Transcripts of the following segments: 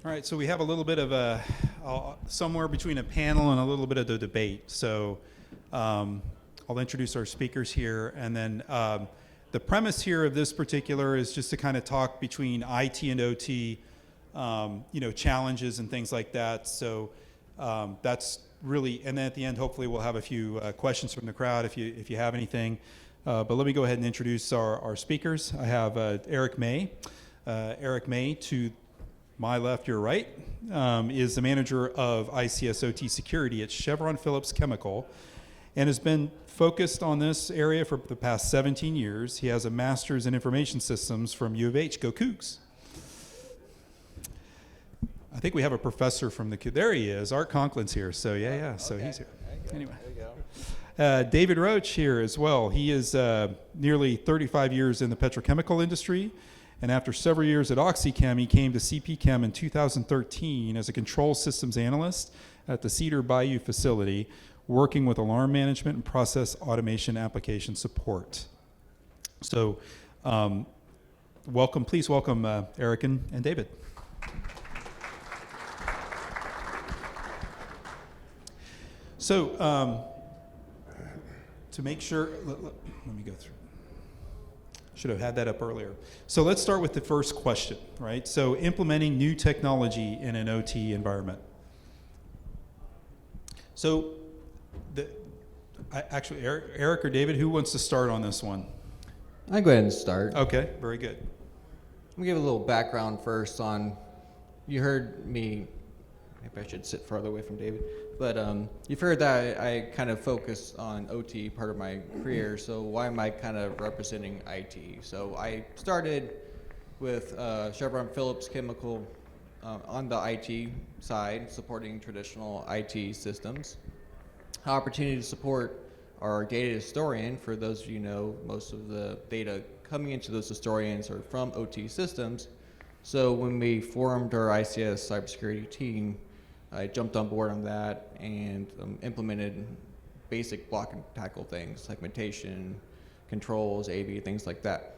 All right, so we have a little bit of somewhere between a panel and a little bit of the debate. So I'll introduce our speakers here, and then the premise here of this particular is just to kind of talk between IT and OT, challenges and things like that. So that's really, and then at the end, hopefully we'll have a few questions from the crowd if you have anything. But let me go ahead and introduce our speakers. I have Eric May. Eric May, to my left, your right, is the manager of ICS OT security at Chevron Phillips Chemical and has been focused on this area for the past 17 years. He has a master's in information systems from U of H. Go Cougs. I think we have a professor from there he is. Art Conklin's here. So yeah. So okay. He's here. Anyway. There you go. David Roach here as well. He is nearly 35 years in the petrochemical industry. And after several years at OxyChem, he came to CP Chem in 2013 as a control systems analyst at the Cedar Bayou facility, working with alarm management and process automation application support. So please welcome Eric and David. So to make sure, let me go through. Should have had that up earlier. So let's start with the first question, right? So implementing new technology in an OT environment. So actually, Eric or David, who wants to start on this one? I'll go ahead and start. Okay, very good. Let me give a little background first on, you heard me, maybe I should sit farther away from David, but you've heard that I kind of focus on OT part of my career, so why am I kind of representing IT? So I started with Chevron Phillips Chemical on the IT side, supporting traditional IT systems. Opportunity to support our data historian. For those of you who know, most of the data coming into those historians are from OT systems. So when we formed our ICS cybersecurity team, I jumped on board on that and implemented basic block and tackle things, segmentation, controls, AV, things like that.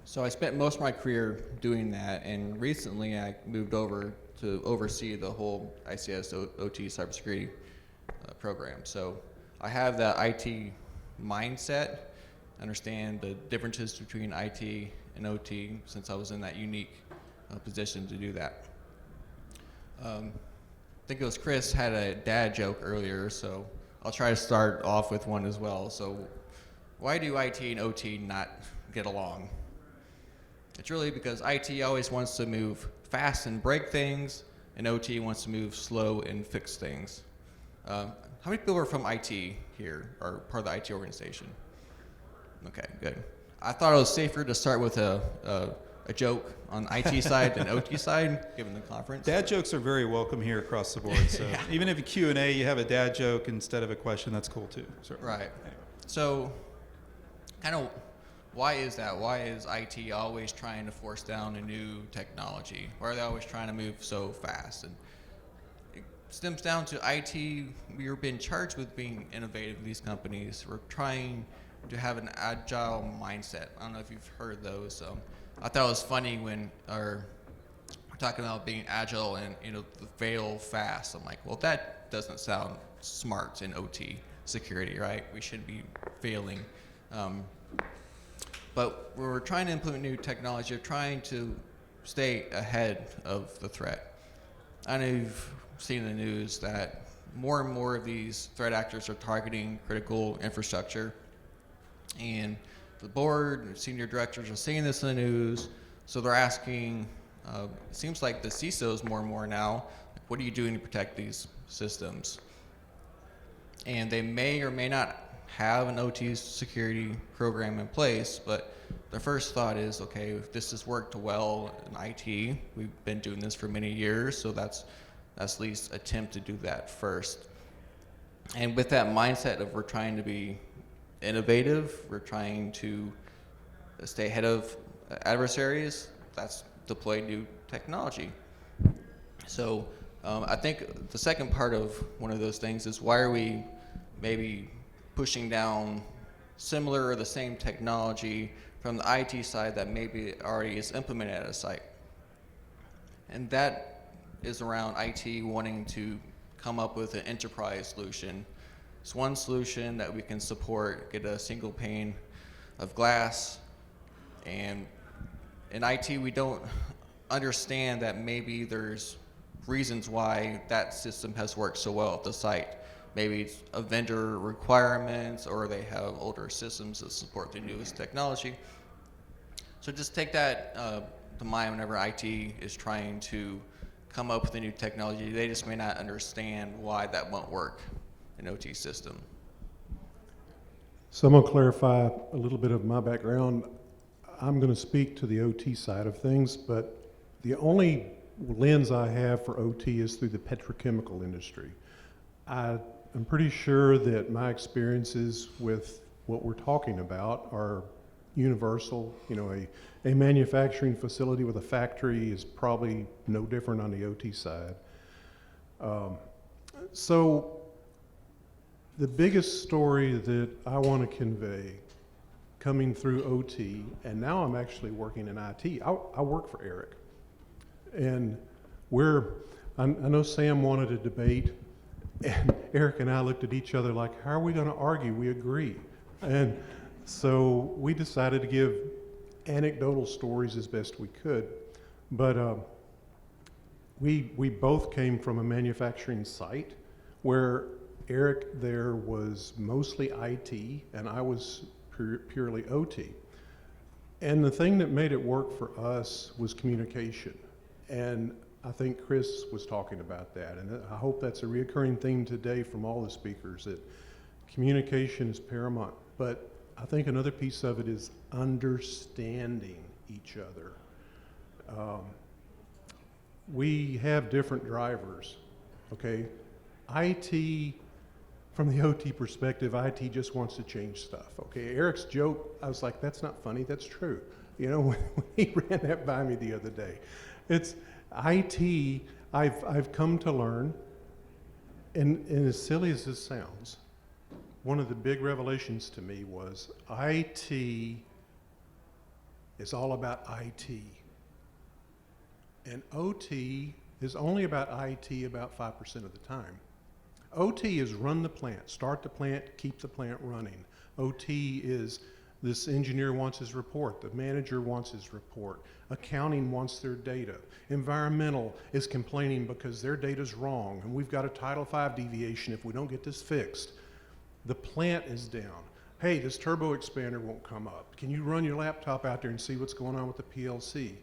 So I spent most of my career doing that, and recently I moved over to oversee the whole ICS OT cybersecurity program. So I have that IT mindset, understand the differences between IT and OT, since I was in that unique position to do that. I think it was Chris had a dad joke earlier, so I'll try to start off with one as well. So why do IT and OT not get along? It's really because IT always wants to move fast and break things, and OT wants to move slow and fix things. How many people are from IT here, or part of the IT organization? Okay, good. I thought it was safer to start with a joke on IT side than OT side, given the conference. Dad jokes are very welcome here across the board. So yeah. Even if a Q&A, you have a dad joke instead of a question, that's cool too. Certainly. Right. Anyway. So, kind of, why is that? Why is IT always trying to force down a new technology? Why are they always trying to move so fast? And it stems down to IT. We've been charged with being innovative in these companies. We're trying to have an agile mindset. I don't know if you've heard those. I thought it was funny when we're talking about being agile and fail fast. I'm like, well, that doesn't sound smart in OT security, right? We shouldn't be failing. But when we're trying to implement new technology, we're trying to stay ahead of the threat. I know you've seen in the news that more and more of these threat actors are targeting critical infrastructure, and the board and senior directors are seeing this in the news, so they're asking, it seems like the CISOs more and more now, what are you doing to protect these systems? And they may or may not have an OT security program in place, but their first thought is, okay, if this has worked well in IT, we've been doing this for many years, so that's at least attempt to do that first. And with that mindset of we're trying to be innovative, we're trying to stay ahead of adversaries, that's deploy new technology. So I think the second part of one of those things is, why are we maybe pushing down similar or the same technology from the IT side that maybe already is implemented at a site? And that is around IT wanting to come up with an enterprise solution. It's one solution that we can support, get a single pane of glass, and in IT we don't understand that maybe there's reasons why that system has worked so well at the site. Maybe it's a vendor requirements, or they have older systems that support the newest technology. So just take that to mind whenever IT is trying to come up with a new technology. They just may not understand why that won't work in OT system. So I'm going to clarify a little bit of my background. I'm going to speak to the OT side of things, but the only lens I have for OT is through the petrochemical industry. I'm pretty sure that my experiences with what we're talking about are universal. You know, a manufacturing facility with a factory is probably no different on the OT side. So the biggest story that I want to convey coming through OT, and now I'm actually working in IT. I work for Eric. And I know Sam wanted a debate, and Eric and I looked at each other like, how are we going to argue? We agree. And so we decided to give anecdotal stories as best we could. But we both came from a manufacturing site where Eric there was mostly IT, and I was purely OT. And the thing that made it work for us was communication. And I think Chris was talking about that. And I hope that's a reoccurring theme today from all the speakers, that communication is paramount. But I think another piece of it is understanding each other. We have different drivers, okay? IT, from the OT perspective, IT just wants to change stuff, okay? Eric's joke, I was like, that's not funny, that's true. You know, when he ran that by me the other day. It's IT, I've come to learn, and as silly as this sounds, one of the big revelations to me was IT is all about IT. And OT is only about IT about 5% of the time. OT is run the plant, start the plant, keep the plant running. OT is this engineer wants his report, the manager wants his report, accounting wants their data, environmental is complaining because their data's wrong and we've got a Title V deviation if we don't get this fixed. The plant is down. Hey, this turbo expander won't come up. Can you run your laptop out there and see what's going on with the PLC?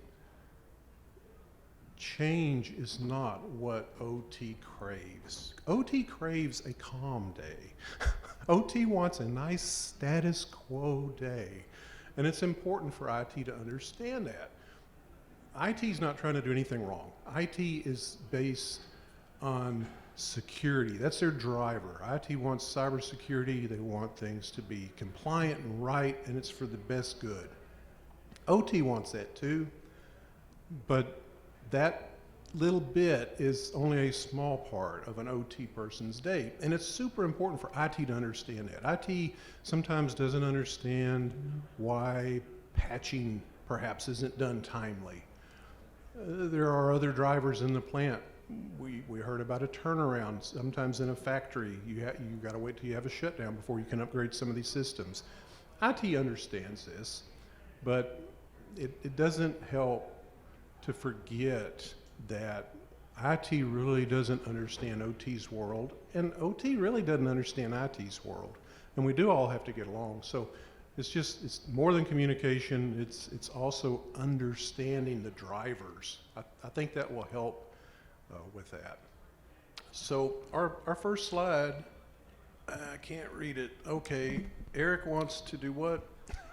Change is not what OT craves. OT craves a calm day. OT wants a nice status quo day. And it's important for IT to understand that. IT's not trying to do anything wrong. IT is based on security. That's their driver. IT wants cybersecurity. They want things to be compliant and right, and it's for the best good. OT wants that too, but that little bit is only a small part of an OT person's day. And it's super important for IT to understand that. IT sometimes doesn't understand why patching perhaps isn't done timely. There are other drivers in the plant. We heard about a turnaround. Sometimes in a factory, you got to wait till you have a shutdown before you can upgrade some of these systems. IT understands this, but it doesn't help to forget that IT really doesn't understand OT's world, and OT really doesn't understand IT's world, and we do all have to get along. So it's more than communication. It's also understanding the drivers. I think that will help with that. So our first slide, I can't read it. Okay, Eric wants to do what?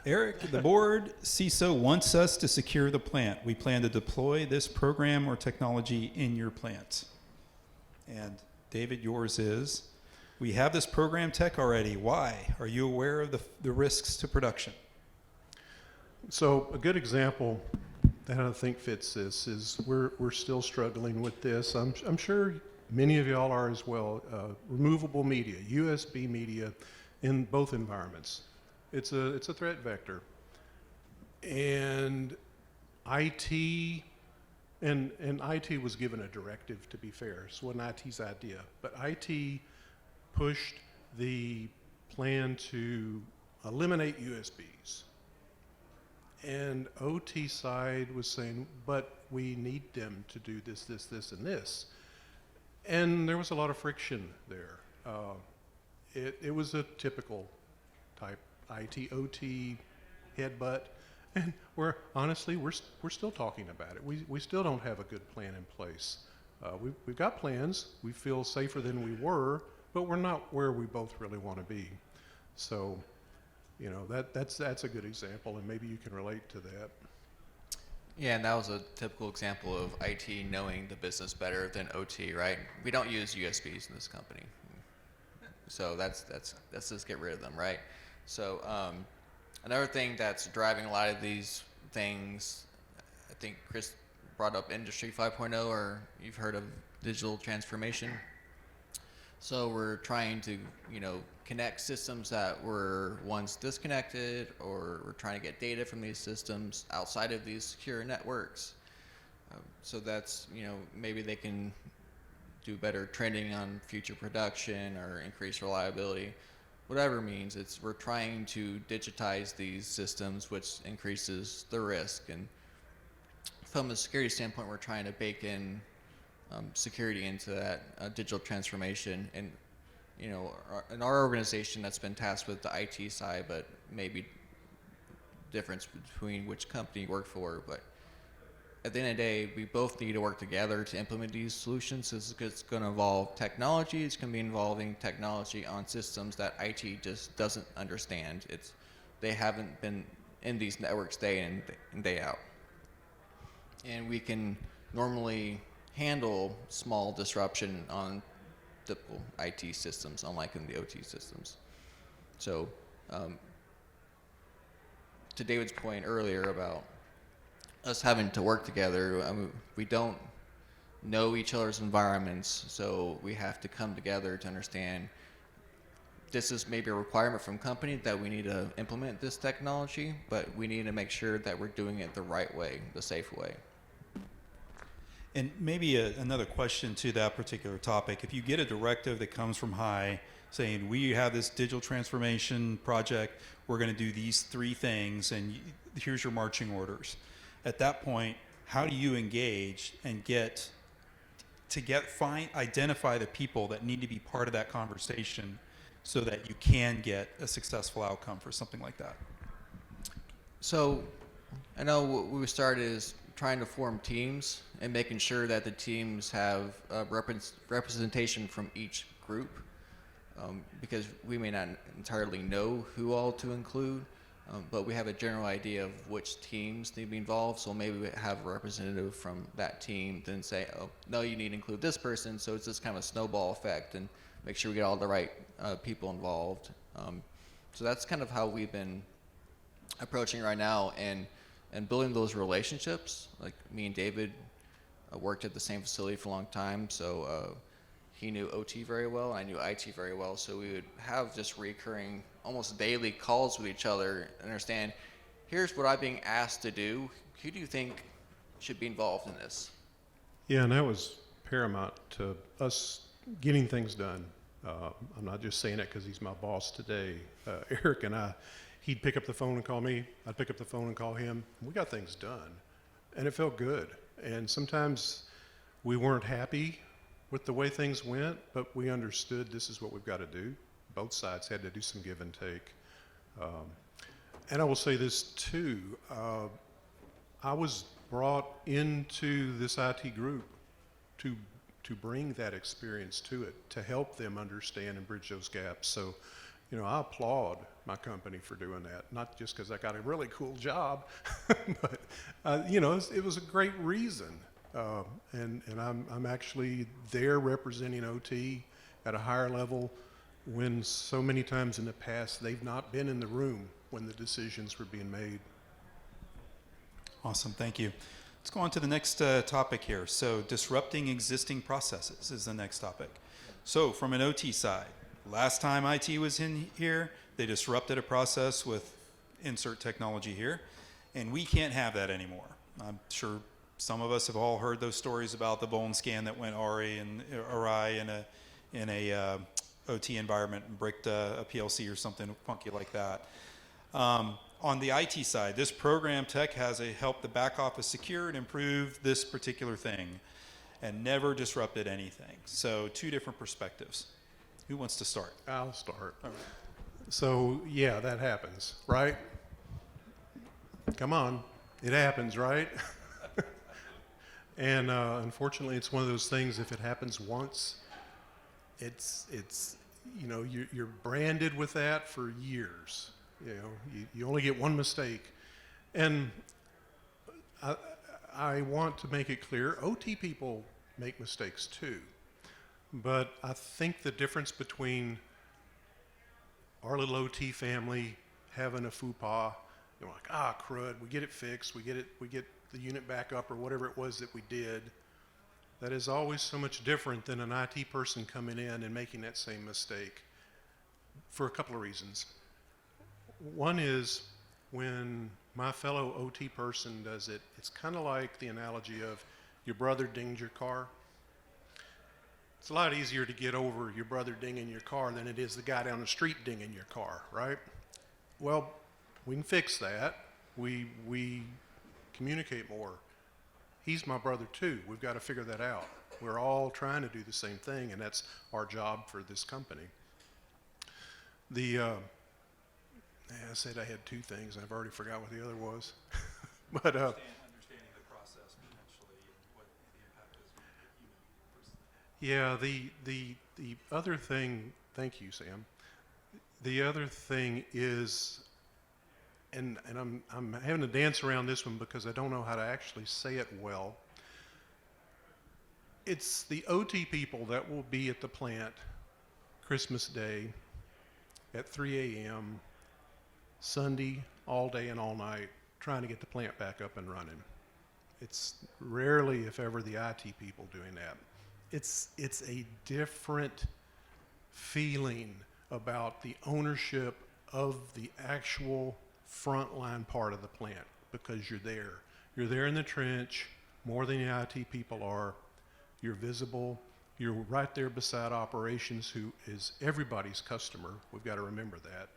Eric, the board CISO wants us to secure the plant. We plan to deploy this program or technology in your plant. And David, yours is, we have this program tech already. Why? Are you aware of the risks to production? So a good example that I think fits this is we're still struggling with this. I'm sure many of y'all are as well. Removable media, USB media in both environments. It's a threat vector. And IT And IT was given a directive, to be fair. So it wasn't IT's idea. But IT pushed the plan to eliminate USBs. And OT side was saying, but we need them to do this, this, this, and this. And there was a lot of friction there. It was a typical type IT, OT headbutt. And honestly, we're still talking about it. We still don't have a good plan in place. We've got plans. We feel safer than we were, but we're not where we both really want to be. So, you know, that's a good example, and maybe you can relate to that. Yeah, and that was a typical example of IT knowing the business better than OT, right? We don't use USBs in this company, so let's just get rid of them, right? So another thing that's driving a lot of these things, I think Chris brought up Industry 5.0, or you've heard of digital transformation. So we're trying to, you know, connect systems that were once disconnected, or we're trying to get data from these systems outside of these secure networks. So that's, you know, maybe they can do better training on future production or increase reliability. Whatever it means, we're trying to digitize these systems, which increases the risk. And from a security standpoint, we're trying to bake in security into that digital transformation. And you know, in our organization, that's been tasked with the IT side, but maybe difference between which company you work for. But at the end of the day, we both need to work together to implement these solutions. It's going to involve technology. It's going to be involving technology on systems that IT just doesn't understand. They haven't been in these networks day in and day out. And we can normally handle small disruption on typical IT systems, unlike in the OT systems. So, to David's point earlier about us having to work together, we don't know each other's environments, so we have to come together to understand this is maybe a requirement from company that we need to implement this technology, but we need to make sure that we're doing it the right way, the safe way. And maybe another question to that particular topic. If you get a directive that comes from high saying, we have this digital transformation project, we're going to do these 3 things, and here's your marching orders. At that point, how do you engage and identify the people that need to be part of that conversation so that you can get a successful outcome for something like that? So I know what we started is trying to form teams and making sure that the teams have representation from each group, because we may not entirely know who all to include, but we have a general idea of which teams need to be involved. So maybe we have a representative from that team, then say, oh, no, you need to include this person. So it's just kind of a snowball effect, and make sure we get all the right people involved. So that's kind of how we've been approaching right now, and building those relationships. Like me and David worked at the same facility for a long time, so he knew OT very well, and I knew IT very well, so we would have just recurring, almost daily calls with each other and understand, here's what I'm being asked to do, who do you think should be involved in this? Yeah, and that was paramount to us getting things done. I'm not just saying it because he's my boss today. Eric and I, he'd pick up the phone and call me. I'd pick up the phone and call him. We got things done, and it felt good. And sometimes we weren't happy with the way things went, but we understood this is what we've got to do. Both sides had to do some give and take. And I will say this too. I was brought into this IT group to bring that experience to it, to help them understand and bridge those gaps. So, you know, I applaud my company for doing that, not just because I got a really cool job, but, you know, it was a great reason. And I'm actually there representing OT at a higher level when so many times in the past they've not been in the room when the decisions were being made. Awesome, thank you. Let's go on to the next topic here. So disrupting existing processes is the next topic. So from an OT side, last time IT was in here, they disrupted a process with insert technology here, and we can't have that anymore. I'm sure some of us have all heard those stories about the bone scan that went awry in a OT environment and bricked a PLC or something funky like that. On the IT side, this program tech has helped the back office secure and improve this particular thing and never disrupted anything. So 2 different perspectives. Who wants to start? I'll start. All right. So, yeah, that happens, right? Come on. It happens, right? And unfortunately, it's one of those things, if it happens once, it's you know, you're branded with that for years. You know, you only get one mistake. And I want to make it clear, OT people make mistakes too. But I think the difference between our little OT family having a faux pas, you know, like, crud, we get it fixed, we get the unit back up or whatever it was that we did, that is always so much different than an IT person coming in and making that same mistake for a couple of reasons. One is when my fellow OT person does it, it's kind of like the analogy of your brother dinged your car. It's a lot easier to get over your brother dinging your car than it is the guy down the street dinging your car, right? Well, we can fix that. We communicate more. He's my brother too. We've got to figure that out. We're all trying to do the same thing, and that's our job for this company. I said I had 2 things. I've already forgot what the other was. But Understanding the process potentially and what the impact is. yeah, the other thing. Thank you, Sam. The other thing is, and I'm having to dance around this one because I don't know how to actually say it well. It's the OT people that will be at the plant Christmas Day at 3 a.m. Sunday, all day and all night, trying to get the plant back up and running. It's rarely, if ever, the IT people doing that. It's a different feeling about the ownership of the actual frontline part of the plant because you're there. You're there in the trench more than the IT people are. You're visible. You're right there beside operations, who is everybody's customer. We've got to remember that.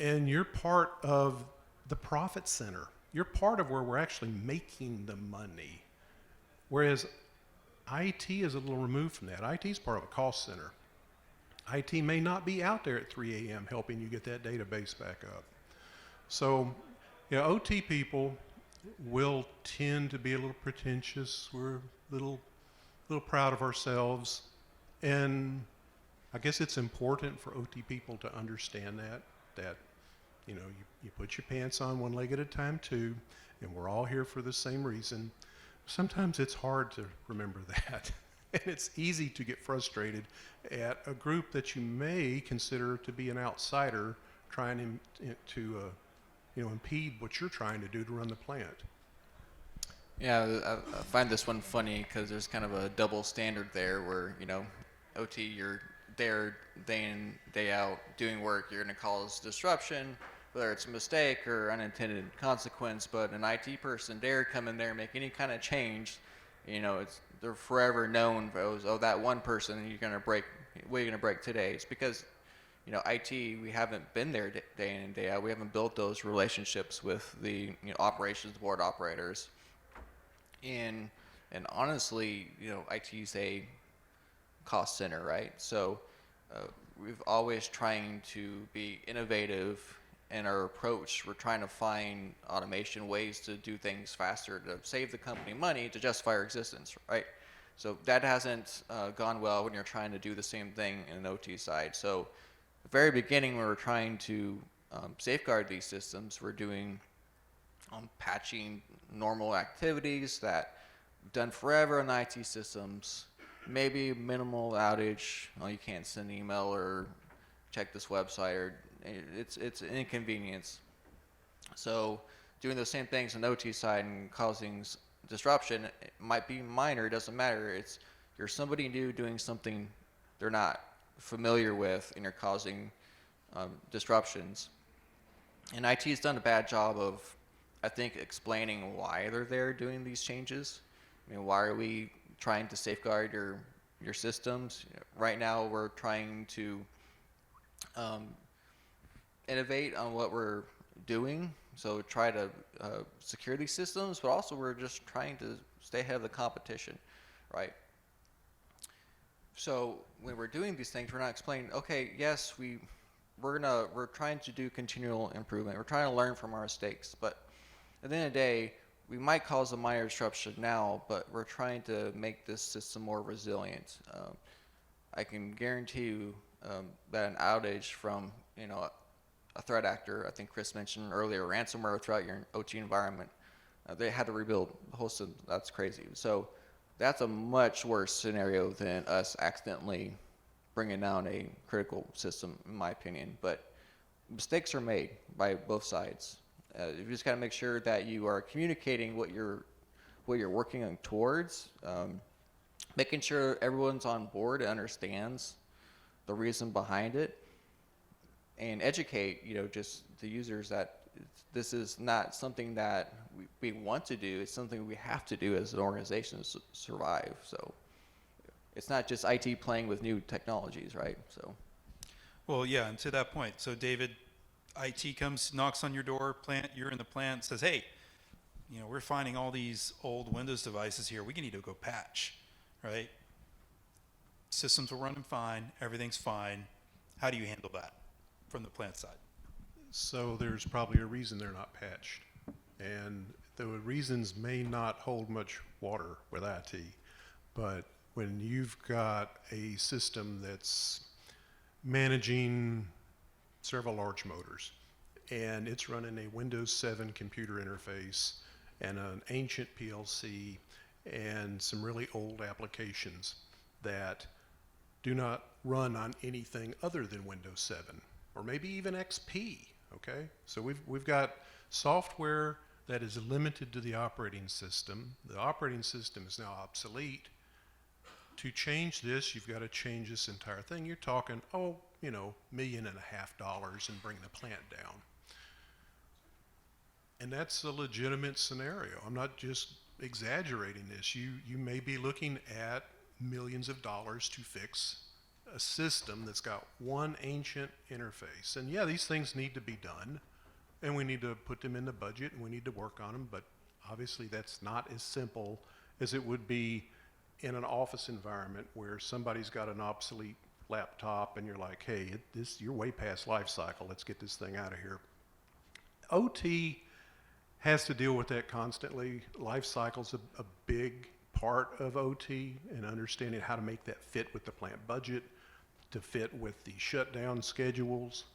And you're part of the profit center. You're part of where we're actually making the money. Whereas IT is a little removed from that. IT is part of a cost center. IT may not be out there at 3 a.m. helping you get that database back up. So, yeah, OT people will tend to be a little pretentious. We're a little proud of ourselves. And I guess it's important for OT people to understand that, you know, you put your pants on one leg at a time too, and we're all here for the same reason. Sometimes it's hard to remember that. And it's easy to get frustrated at a group that you may consider to be an outsider trying to impede what you're trying to do to run the plant. Yeah, I find this one funny because there's kind of a double standard there where, you know, OT, you're there day in, day out doing work, you're going to cause disruption, whether it's a mistake or unintended consequence, but an IT person dare come in there and make any kind of change, you know, they're forever known for, that one person you're going to break, what are you going to break today? It's because, you know, IT, we haven't been there day in and day out. We haven't built those relationships with the operations board operators. And honestly, you know, IT is a cost center, right? So we've always trying to be innovative in our approach. We're trying to find automation ways to do things faster, to save the company money, to justify our existence, right? So that hasn't gone well when you're trying to do the same thing in an OT side. So the very beginning, when we're trying to safeguard these systems, we're doing patching normal activities that done forever on IT systems, maybe minimal outage. Oh, you can't send an email or check this website, or it's an inconvenience. So doing those same things on the OT side and causing disruption, it might be minor, it doesn't matter. You're somebody new doing something they're not familiar with, and you're causing disruptions. And IT has done a bad job of I think explaining why they're there doing these changes. I mean, why are we trying to safeguard your systems? Right now, we're trying to um, innovate on what we're doing. So try to secure these systems, but also we're just trying to stay ahead of the competition, right? So when we're doing these things, we're not explaining, okay, yes, we're trying to do continual improvement. We're trying to learn from our mistakes, but at the end of the day, we might cause a minor disruption now, but we're trying to make this system more resilient. I can guarantee you that an outage from, a threat actor, I think Chris mentioned earlier, ransomware throughout your OT environment, they had to rebuild the whole system. That's crazy. So that's a much worse scenario than us accidentally bringing down a critical system, in my opinion. But mistakes are made by both sides. You just got to make sure that you are communicating what you're working on towards, making sure everyone's on board and understands the reason behind it, and educate, just the users that this is not something that we want to do. It's something we have to do as an organization to survive. So it's not just IT playing with new technologies, right? So. Well, yeah, and to that point, so David, IT comes, knocks on your door, you're in the plant, says, hey, we're finding all these old Windows devices here. We need to go patch, right? Systems are running fine. Everything's fine. How do you handle that from the plant side? So there's probably a reason they're not patched. And the reasons may not hold much water with IT, but when you've got a system that's managing several large motors and it's running a Windows 7 computer interface and an ancient PLC and some really old applications that do not run on anything other than Windows 7 or maybe even XP, okay? So we've got software that is limited to the operating system. The operating system is now obsolete. To change this, you've got to change this entire thing. You're talking, $1.5 million and bring the plant down. And that's a legitimate scenario. I'm not just exaggerating this. You may be looking at millions of dollars to fix a system that's got one ancient interface. And yeah, these things need to be done, and we need to put them in the budget, and we need to work on them, but obviously that's not as simple as it would be in an office environment where somebody's got an obsolete laptop and you're like, hey, you're way past life cycle, let's get this thing out of here. OT has to deal with that constantly. Life cycle's a big part of OT, and understanding how to make that fit with the plant budget, to fit with the shutdown schedules,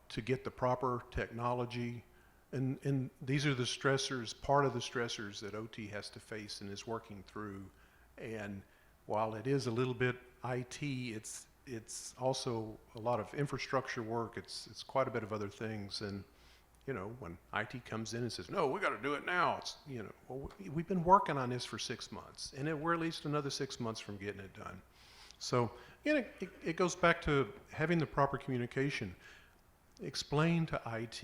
to get the proper technology. And these are the stressors, part of the stressors that OT has to face and is working through. And while it is a little bit IT, it's also a lot of infrastructure work. It's quite a bit of other things. And when IT comes in and says, no, we got to do it now, it's well, we've been working on this for 6 months, and we're at least another 6 months from getting it done. So it goes back to having the proper communication. Explain to IT.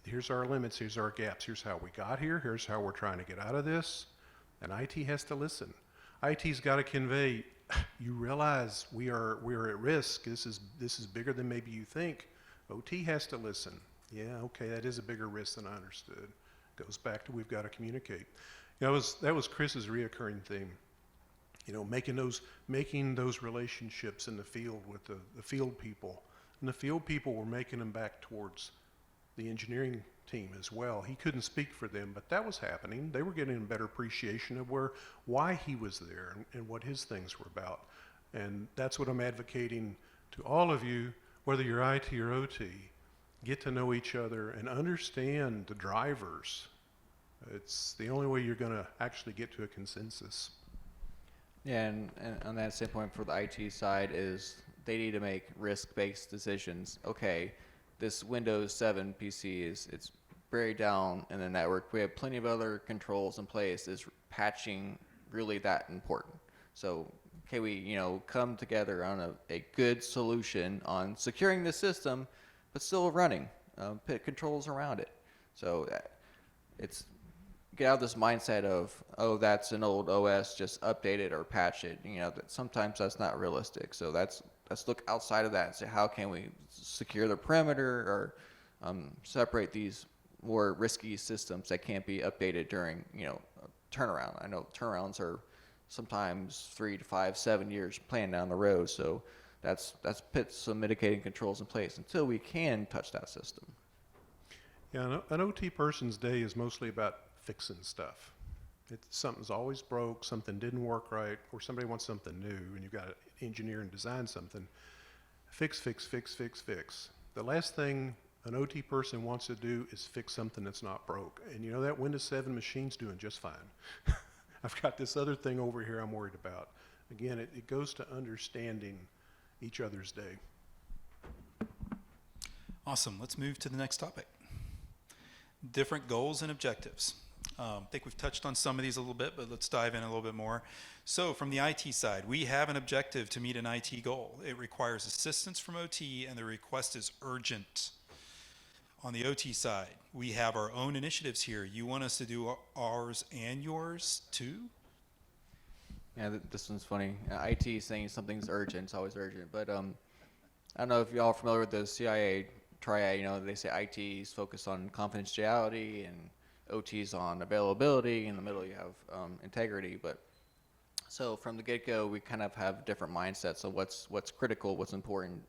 Here's our limits, here's our gaps, here's how we got here, here's how we're trying to get out of this. And IT has to listen. IT's got to convey, you realize we are at risk. This is bigger than maybe you think. OT has to listen. Yeah, okay, that is a bigger risk than I understood. Goes back to we've got to communicate. That was Chris's reoccurring theme. Making those relationships in the field with the field people. And the field people were making them back towards the engineering team as well. He couldn't speak for them, but that was happening. They were getting a better appreciation of why he was there and what his things were about. And that's what I'm advocating to all of you, whether you're IT or OT. Get to know each other and understand the drivers. It's the only way you're going to actually get to a consensus. Yeah, and on that standpoint for the IT side is they need to make risk-based decisions. Okay, this Windows 7 PC it's buried down in the network. We have plenty of other controls in place. Is patching really that important? So, okay, we come together on a good solution on securing the system, but still running. Put controls around it. So it's get out of this mindset of, oh, that's an old OS, just update it or patch it. That sometimes that's not realistic. So let's look outside of that and say, how can we secure the perimeter or separate these more risky systems that can't be updated during a turnaround. I know turnarounds are sometimes 3 to 5, 7 years planned down the road. So that's put some mitigating controls in place until we can touch that system. Yeah, an OT person's day is mostly about fixing stuff. Something's always broke, something didn't work right, or somebody wants something new, and you've got to engineer and design something. Fix, fix, fix, fix, fix. The last thing an OT person wants to do is fix something that's not broke. And that Windows 7 machine's doing just fine. I've got this other thing over here I'm worried about. Again, it goes to understanding each other's day. Awesome. Let's move to the next topic. Different goals and objectives. I think we've touched on some of these a little bit, but let's dive in a little bit more. So from the IT side, we have an objective to meet an IT goal. It requires assistance from OT, and the request is urgent. On the OT side, we have our own initiatives here. You want us to do ours and yours too? Yeah, this one's funny. IT is saying something's urgent. It's always urgent. But I don't know if y'all are familiar with the CIA triad. They say IT is focused on confidentiality and OT's on availability. In the middle, you have integrity. But so from the get-go, we kind of have different mindsets of what's critical, what's important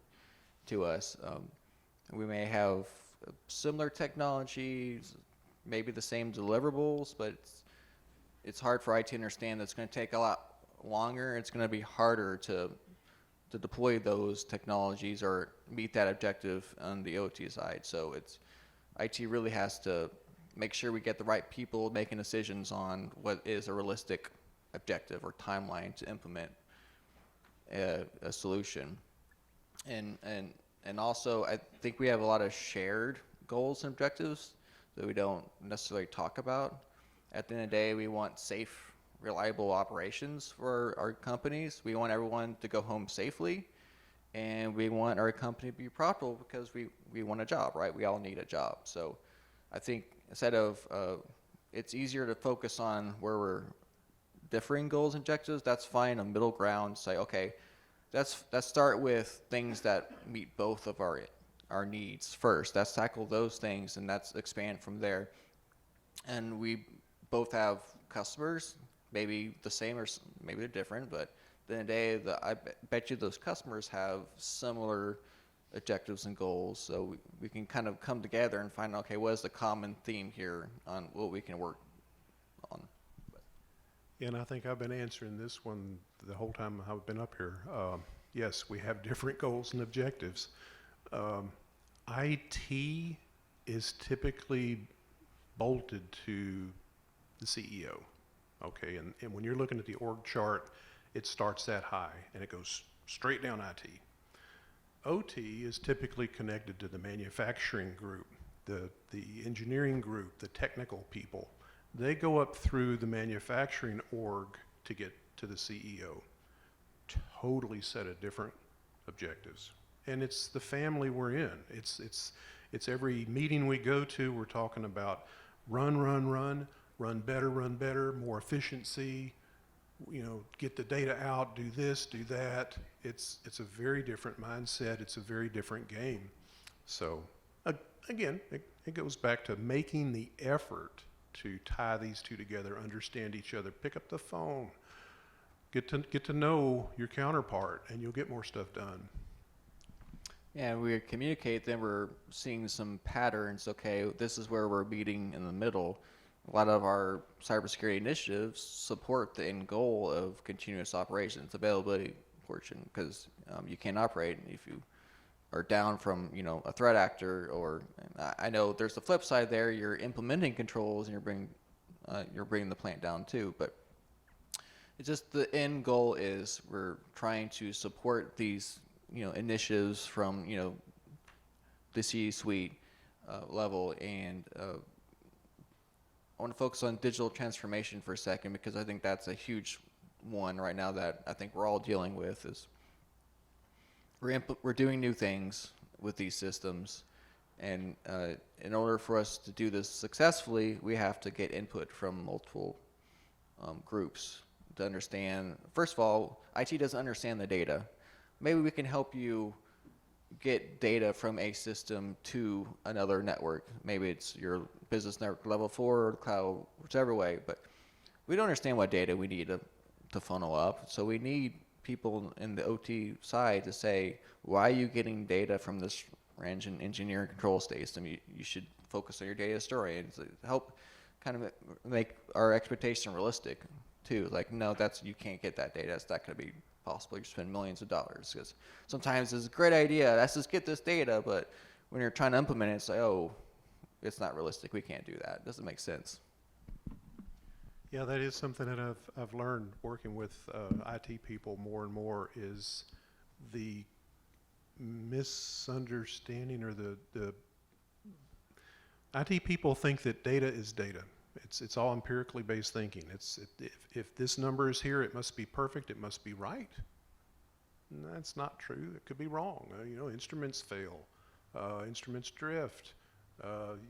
to us. We may have similar technologies, maybe the same deliverables, but it's hard for IT to understand that it's going to take a lot longer. It's going to be harder to deploy those technologies or meet that objective on the OT side. So IT really has to make sure we get the right people making decisions on what is a realistic objective or timeline to implement a solution. And also, I think we have a lot of shared goals and objectives that we don't necessarily talk about. At the end of the day, we want safe, reliable operations for our companies. We want everyone to go home safely, and we want our company to be profitable because we want a job, right? We all need a job. So I think instead of, it's easier to focus on where we're differing goals and objectives. That's fine, a middle ground, say, okay, let's start with things that meet both of our needs first. Let's tackle those things, and let's expand from there. And we both have customers, maybe the same or maybe they're different, but at the end of the day, I bet you those customers have similar objectives and goals. So we can kind of come together and find, okay, what is the common theme here on what we can work on. And I think I've been answering this one the whole time I've been up here. Yes, we have different goals and objectives. IT is typically bolted to the CEO, okay? And when you're looking at the org chart, it starts that high and it goes straight down IT. OT is typically connected to the manufacturing group, the engineering group, the technical people. They go up through the manufacturing org to get to the CEO. Totally set of different objectives. And it's the family we're in. It's every meeting we go to, we're talking about run better, more efficiency, get the data out, do this, do that. It's a very different mindset. It's a very different game. So again, it goes back to making the effort to tie these two together, understand each other, pick up the phone, get to know your counterpart, and you'll get more stuff done. Yeah, we communicate, then we're seeing some patterns. Okay, this is where we're meeting in the middle. A lot of our cybersecurity initiatives support the end goal of continuous operations, availability portion, because you can't operate if you are down from a threat actor. Or I know there's the flip side there. You're implementing controls and you're bringing the plant down too. But it's just the end goal is we're trying to support these initiatives from the C-suite level, and I want to focus on digital transformation for a second, because I think that's a huge one right now that I think we're all dealing with. Is we're doing new things with these systems, And in order for us to do this successfully, we have to get input from multiple groups to understand. First of all, IT doesn't understand the data. Maybe we can help you get data from a system to another network. Maybe it's your business network level 4 or cloud, whichever way. But we don't understand what data we need to funnel up. So we need people in the OT side to say, why are you getting data from this engineering control system? You should focus on your data story and help kind of make our expectation realistic too. Like, no, you can't get that data. That's not going to be possible. You spend millions of dollars, because sometimes it's a great idea. Let's just get this data, but when you're trying to implement it, it's like, oh, it's not realistic. We can't do that. It doesn't make sense. Yeah, that is something that I've learned working with IT people more and more, is the misunderstanding, or the IT people think that data is data. It's all empirically based thinking. If this number is here, it must be perfect. It must be right. And that's not true. It could be wrong. Instruments fail. Instruments drift.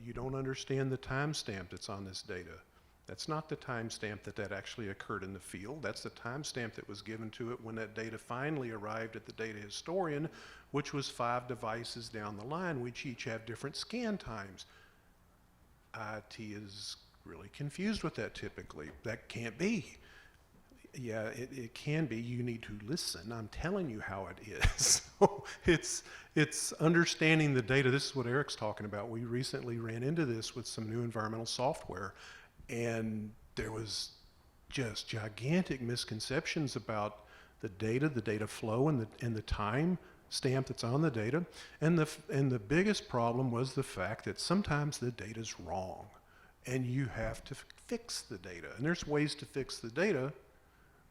You don't understand the timestamp that's on this data. That's not the timestamp that actually occurred in the field. That's the timestamp that was given to it when that data finally arrived at the data historian, which was 5 devices down the line, which each have different scan times. IT is really confused with that typically. That can't be. Yeah, it can be. You need to listen. I'm telling you how it is. So it's understanding the data. This is what Eric's talking about. We recently ran into this with some new environmental software, and there was just gigantic misconceptions about the data flow, and the time stamp that's on the data. And the biggest problem was the fact that sometimes the data's wrong, and you have to fix the data. And there's ways to fix the data,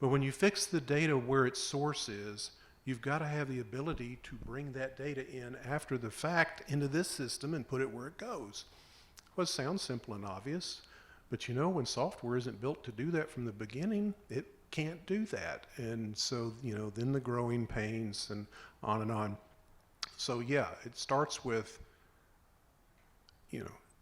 but when you fix the data where its source is, you've got to have the ability to bring that data in after the fact into this system and put it where it goes. Well, it sounds simple and obvious, but when software isn't built to do that from the beginning, it can't do that. And so, then the growing pains and on and on. So yeah, it starts with,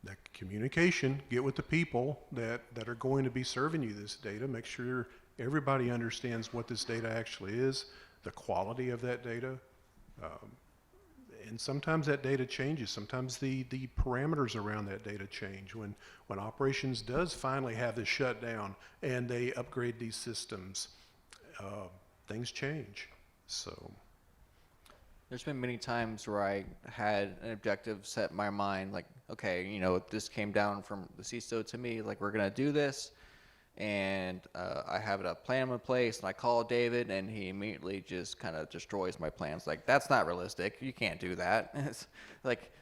that communication. Get with the people that are going to be serving you this data. Make sure everybody understands what this data actually is, the quality of that data. And sometimes that data changes. Sometimes the parameters around that data change. When operations does finally have this shutdown and they upgrade these systems, things change. So There's been many times where I had an objective set in my mind, like, okay, this came down from the CISO to me, like, we're going to do this, and I have a plan in place, and I call David, and he immediately just kind of destroys my plans. Like, that's not realistic. You can't do that. It's like,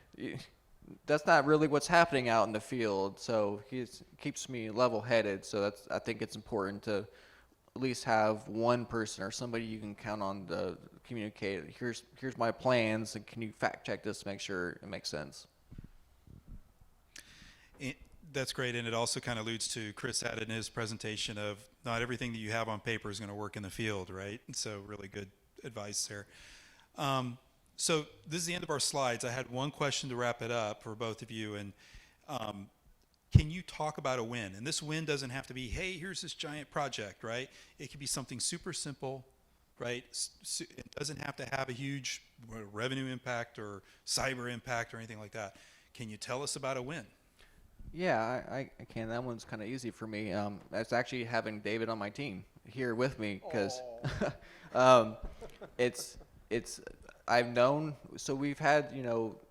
that's not really what's happening out in the field. So he keeps me level-headed. So I think it's important to at least have one person or somebody you can count on to communicate. Here's my plans, and can you fact check this to make sure it makes sense? That's great, and it also kind of alludes to Chris had in his presentation of not everything that you have on paper is going to work in the field, right? So really good advice there. So this is the end of our slides. I had one question to wrap it up for both of you, and can you talk about a win? And this win doesn't have to be, hey, here's this giant project, right? It could be something super simple, right? It doesn't have to have a huge revenue impact or cyber impact or anything like that. Can you tell us about a win? Yeah, I can. That one's kind of easy for me. It's actually having David on my team here with me, because it's I've known. So we've had,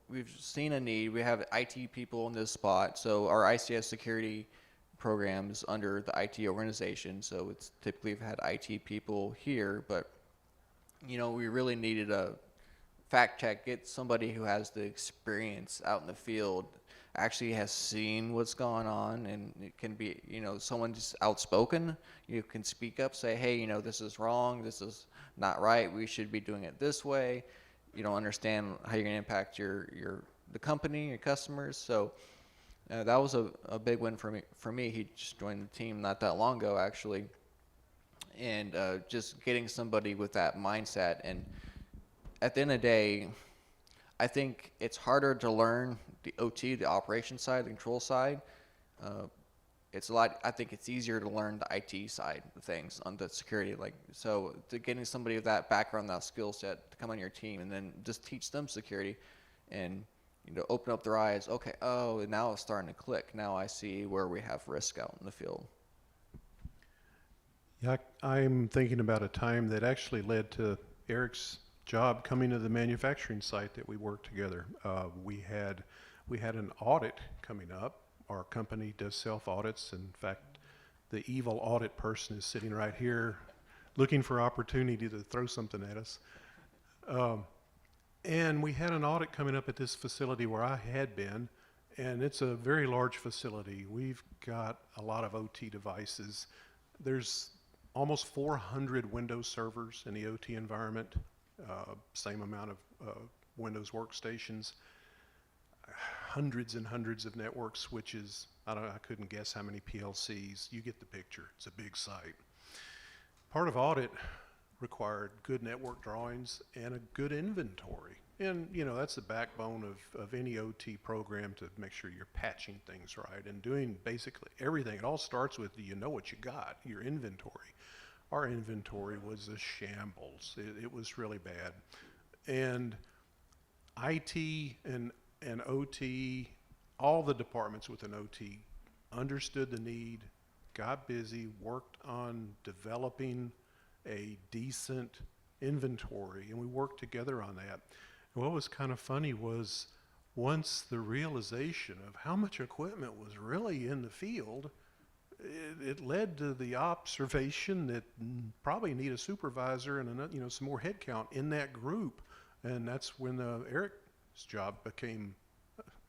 we've seen a need. We have IT people in this spot. So our ICS security programs under the IT organization. So it's typically we've had IT people here, but we really needed a fact check, get somebody who has the experience out in the field, actually has seen what's going on, and it can be, someone just outspoken. You can speak up, say, hey, this is wrong, this is not right, we should be doing it this way. You don't understand how you're going to impact the company, your customers. So that was a big win for me. He just joined the team not that long ago, actually, and just getting somebody with that mindset. And at the end of the day, I think it's harder to learn the OT, the operation side, the control side, it's a lot. I think it's easier to learn the IT side of things on the security. Like, so to getting somebody with that background, that skill set to come on your team, and then just teach them security, and open up their eyes. Okay, oh, now it's starting to click. Now I see where we have risk out in the field. Yeah, I'm thinking about a time that actually led to Eric's job coming to the manufacturing site that we worked together. We had an audit coming up. Our company does self audits. In fact, the evil audit person is sitting right here, looking for opportunity to throw something at us. And we had an audit coming up at this facility where I had been, and it's a very large facility. We've got a lot of OT devices. There's almost 400 Windows servers in the OT environment, same amount of Windows workstations, hundreds and hundreds of network switches. I couldn't guess how many PLCs. You get the picture. It's a big site. Part of audit required good network drawings and a good inventory. And that's the backbone of any OT program, to make sure you're patching things right and doing basically everything. It all starts with, do you know what you got, your inventory. Our inventory was a shambles. It was really bad. And IT and OT, all the departments within OT understood the need, got busy, worked on developing a decent inventory, and we worked together on that. And what was kind of funny was, once the realization of how much equipment was really in the field, it led to the observation that probably need a supervisor and some more headcount in that group. And that's when Eric's job became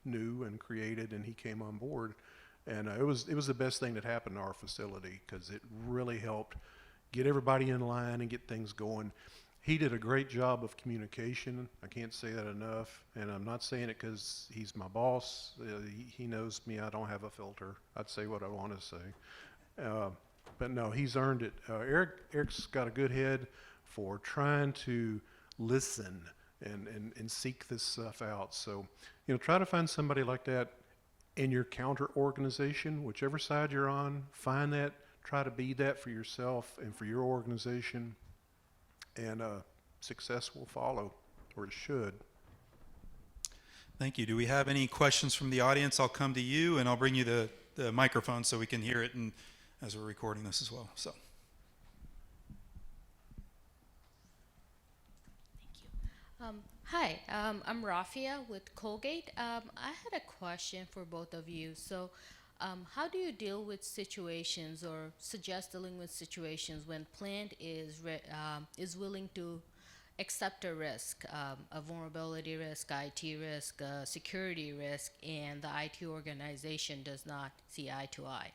new and created, and he came on board. And it was the best thing that happened to our facility, because it really helped get everybody in line and get things going. He did a great job of communication. I can't say that enough, and I'm not saying it because he's my boss. He knows me. I don't have a filter. I'd say what I want to say. But no, he's earned it. Eric's got a good head for trying to listen and seek this stuff out. So, try to find somebody like that in your counter organization, whichever side you're on. Find that. Try to be that for yourself and for your organization, and success will follow, or it should. Thank you. Do we have any questions from the audience? I'll come to you, and I'll bring you the microphone so we can hear it, and as we're recording this as well. So. Thank you. Hi, I'm Rafia with Colgate. I had a question for both of you. So, how do you deal with situations, or suggest dealing with situations, when plant is willing to accept a risk, a vulnerability risk, IT risk, security risk, and the IT organization does not see eye to eye?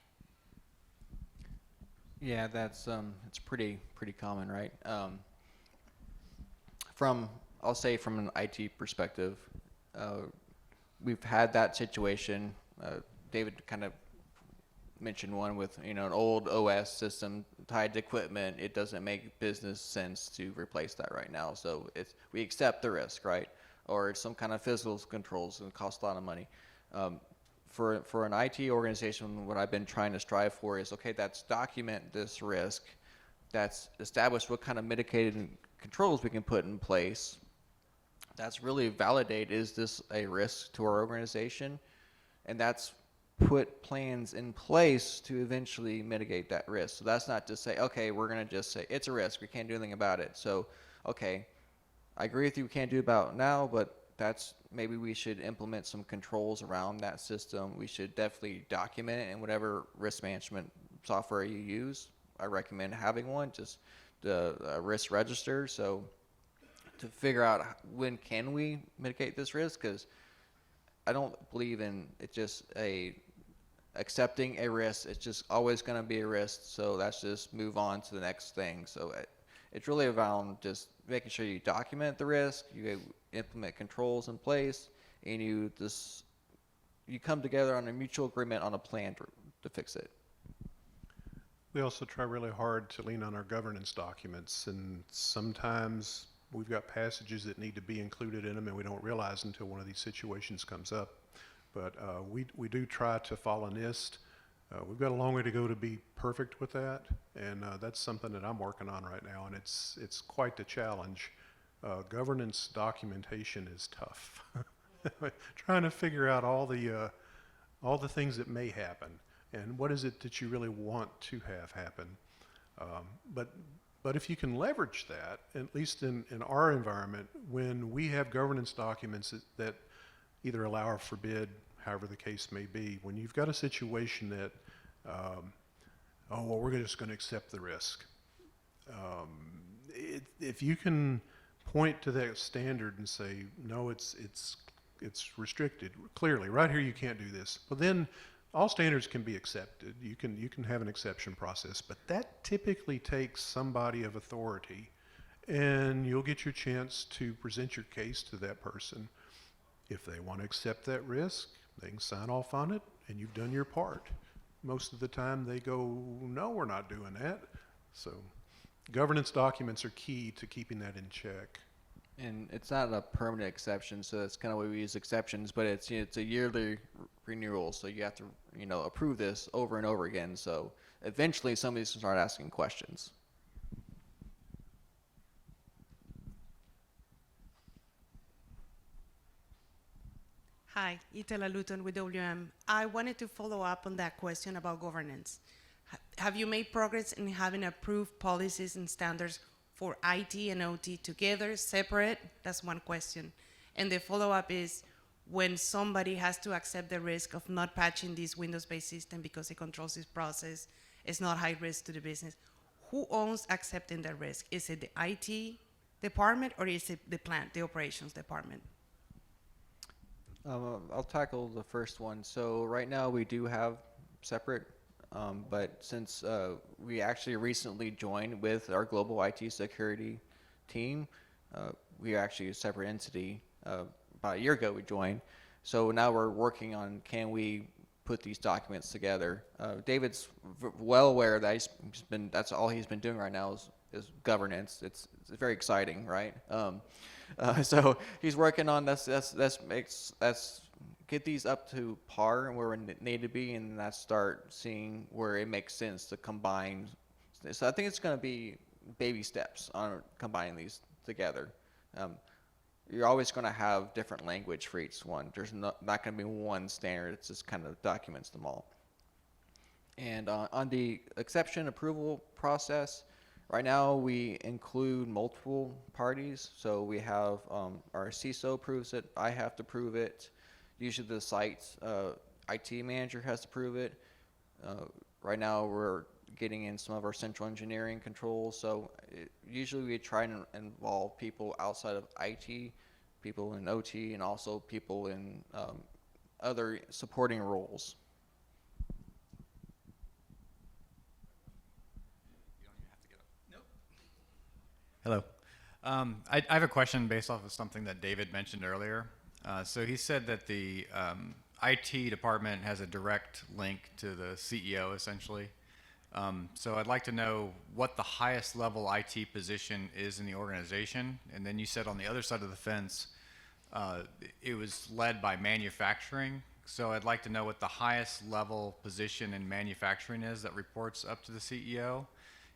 Yeah, that's it's pretty common, right? I'll say from an IT perspective, we've had that situation. David kind of mentioned one with an old OS system tied to equipment. It doesn't make business sense to replace that right now. So we accept the risk, right? Or it's some kind of physical controls and cost a lot of money. For an IT organization, what I've been trying to strive for is, okay, that's document this risk. That's establish what kind of mitigating controls we can put in place. That's really validate, is this a risk to our organization? And that's put plans in place to eventually mitigate that risk. So that's not just say, okay, we're going to just say it's a risk, we can't do anything about it. So, okay, I agree with you, we can't do about it now, but maybe we should implement some controls around that system. We should definitely document it in whatever risk management software you use. I recommend having one, just the risk register. So to figure out when can we mitigate this risk, because I don't believe in it just accepting a risk. It's just always going to be a risk, so let's just move on to the next thing. So it's really around just making sure you document the risk, you implement controls in place, and you come together on a mutual agreement on a plan to fix it. We also try really hard to lean on our governance documents, and sometimes we've got passages that need to be included in them and we don't realize until one of these situations comes up. but we do try to follow NIST. We've got a long way to go to be perfect with that, and that's something that I'm working on right now, and it's quite the challenge. Governance documentation is tough. Trying to figure out all the things that may happen, and what is it that you really want to have happen. But if you can leverage that, at least in our environment, when we have governance documents that either allow or forbid, however the case may be, when you've got a situation that, oh, well, we're just going to accept the risk. If you can point to that standard and say, no, it's restricted, clearly, right here you can't do this, well then all standards can be accepted. You can have an exception process, but that typically takes somebody of authority, and you'll get your chance to present your case to that person. If they want to accept that risk, they can sign off on it, and you've done your part. Most of the time they go, no, we're not doing that. So governance documents are key to keeping that in check. And it's not a permanent exception, so that's kind of why we use exceptions, but it's a yearly renewal, so you have to approve this over and over again. So eventually somebody's going to start asking questions. Hi, Itala Luton with WM. I wanted to follow up on that question about governance. Have you made progress in having approved policies and standards for IT and OT together, separate? That's one question. And the follow-up is, when somebody has to accept the risk of not patching this Windows-based system because it controls this process, it's not high risk to the business, who owns accepting the risk? Is it the IT department, or is it the plant, the operations department? I'll tackle the first one. So right now we do have separate, but since we actually recently joined with our global IT security team, we are actually a separate entity. About a year ago we joined. So now we're working on, can we put these documents together? David's well aware that that's all he's been doing right now is governance. It's very exciting, right? So he's working on this. Let's get these up to par and where we need to be, and let's start seeing where it makes sense to combine. So I think it's going to be baby steps on combining these together. You're always going to have different language for each one. There's not going to be one standard. It just kind of documents them all. And on the exception approval process, right now we include multiple parties. So we have our CISO approves it. I have to prove it. Usually the site's IT manager has to prove it. Right now we're getting in some of our central engineering controls. So usually we try and involve people outside of IT, people in OT, and also people in other supporting roles. Hello. I have a question based off of something that David mentioned earlier. So he said that the IT department has a direct link to the CEO, essentially. So I'd like to know what the highest level IT position is in the organization. And then you said on the other side of the fence, it was led by manufacturing. So I'd like to know what the highest level position in manufacturing is that reports up to the CEO.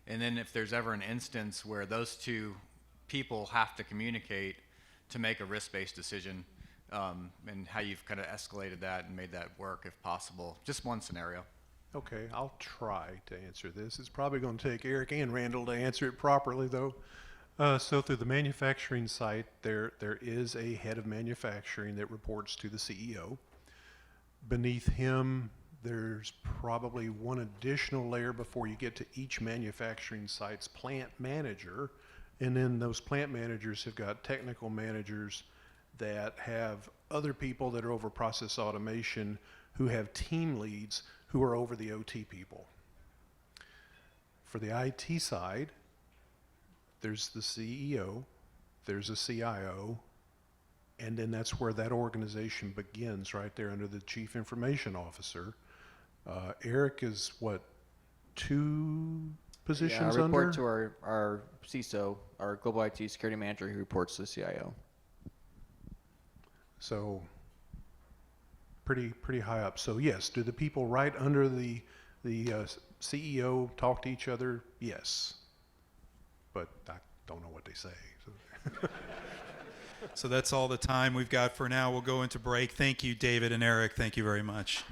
And then if there's ever an instance where those two people have to communicate to make a risk-based decision, and how you've kind of escalated that and made that work if possible. Just one scenario. Okay, I'll try to answer this. It's probably going to take Eric and Randall to answer it properly, though. So through the manufacturing site, there is a head of manufacturing that reports to the CEO. Beneath him, there's probably one additional layer before you get to each manufacturing site's plant manager. And then those plant managers have got technical managers that have other people that are over process automation, who have team leads who are over the OT people. For the IT side, there's the CEO, there's a CIO, and then that's where that organization begins, right there under the Chief Information Officer. Eric is what, 2 positions I under? report to our CISO, our Global IT Security Manager, who reports to the CIO. So pretty high up. So yes, do the people right under the CEO talk to each other? Yes, but I don't know what they say. So. So that's all the time we've got for now. We'll go into break. Thank you, David and Eric. Thank you very much.